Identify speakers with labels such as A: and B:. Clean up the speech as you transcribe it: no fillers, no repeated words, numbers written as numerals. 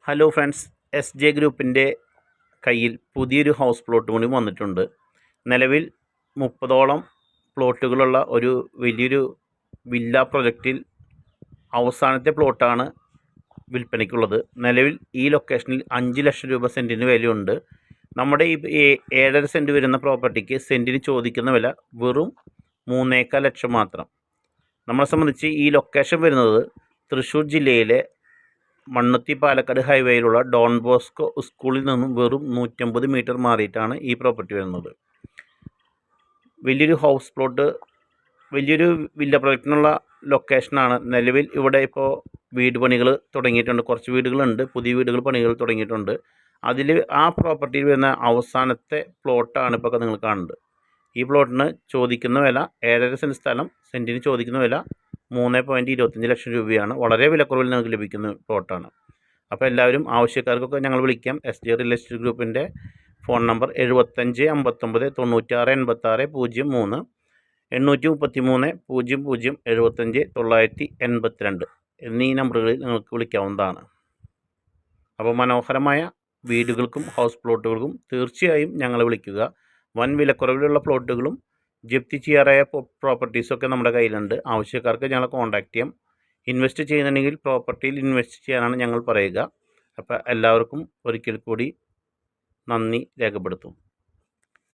A: Hello friends, S J ഗ്രൂപ്പിൻ്റെ കയ്യിൽ പുതിയൊരു ഹൗസ് പ്ലോട്ട് കൂടി വന്നിട്ടുണ്ട്. നിലവിൽ 30ഓളം പ്ലോട്ടുകളുള്ള ഒരു വലിയൊരു വില്ല പ്രൊജക്റ്റിൽ അവസാനത്തെ പ്ലോട്ടാണ് വിൽപ്പനയ്ക്കുള്ളത്. നിലവിൽ ഈ ലൊക്കേഷനിൽ 5 ലക്ഷം രൂപ സെൻറ്റിന് വിലയുണ്ട്. നമ്മുടെ ഈ 7.5 സെൻറ്റ് വരുന്ന പ്രോപ്പർട്ടിക്ക് സെൻറ്റിന് ചോദിക്കുന്ന വില വെറും 3.25 ലക്ഷം മാത്രം. നമ്മളെ സംബന്ധിച്ച് ഈ ലൊക്കേഷൻ വരുന്നത് തൃശ്ശൂർ ജില്ലയിലെ മണ്ണുത്തി പാലക്കാട് ഹൈവേയിലുള്ള ഡോൺ ബോസ്കോ സ്കൂളിൽ നിന്നും വെറും 150 മീറ്റർ മാറിയിട്ടാണ് ഈ പ്രോപ്പർട്ടി വരുന്നത്. വലിയൊരു ഹൗസ് പ്ലോട്ട്, വലിയൊരു വില്ല പ്രൊജക്റ്റിനുള്ള ലൊക്കേഷനാണ്. നിലവിൽ ഇവിടെ ഇപ്പോൾ വീട് പണികൾ തുടങ്ങിയിട്ടുണ്ട്. കുറച്ച് വീടുകളുണ്ട്, പുതിയ വീടുകൾ പണികൾ തുടങ്ങിയിട്ടുണ്ട്. അതിൽ ആ പ്രോപ്പർട്ടിയിൽ വരുന്ന അവസാനത്തെ പ്ലോട്ടാണ് ഇപ്പോൾ നിങ്ങൾ കാണുന്നത്. ഈ പ്ലോട്ടിന് ചോദിക്കുന്ന വില 7.5 സെൻറ്റ് സ്ഥലം, സെൻറ്റിന് ചോദിക്കുന്ന വില 3.25 ലക്ഷം രൂപയാണ്. വളരെ വിലക്കുറവിൽ നിങ്ങൾക്ക് ലഭിക്കുന്ന പ്ലോട്ടാണ്. അപ്പോൾ എല്ലാവരും ആവശ്യക്കാർക്കൊക്കെ ഞങ്ങൾ വിളിക്കാം. എസ് ജെ റിയൽ എസ്റ്റേറ്റ് ഗ്രൂപ്പിൻ്റെ ഫോൺ നമ്പർ 75 59 96 86 03 833 00 75 982 എന്നീ നമ്പറുകളിൽ നിങ്ങൾക്ക് വിളിക്കാവുന്നതാണ്. അപ്പോൾ മനോഹരമായ വീടുകൾക്കും ഹൗസ് പ്ലോട്ടുകൾക്കും തീർച്ചയായും ഞങ്ങളെ വിളിക്കുക. വൻ വിലക്കുറവിലുള്ള പ്ലോട്ടുകളും ജപ്തി ചെയ്യാറായ പ്രോപ്പർട്ടീസൊക്കെ നമ്മുടെ കയ്യിലുണ്ട്. ആവശ്യക്കാർക്ക് ഞങ്ങളെ കോൺടാക്റ്റ് ചെയ്യാം. ഇൻവെസ്റ്റ് ചെയ്യുന്നുണ്ടെങ്കിൽ പ്രോപ്പർട്ടിയിൽ ഇൻവെസ്റ്റ് ചെയ്യാനാണ് ഞങ്ങൾ പറയുക. അപ്പോൾ എല്ലാവർക്കും ഒരിക്കൽ കൂടി നന്ദി രേഖപ്പെടുത്തും.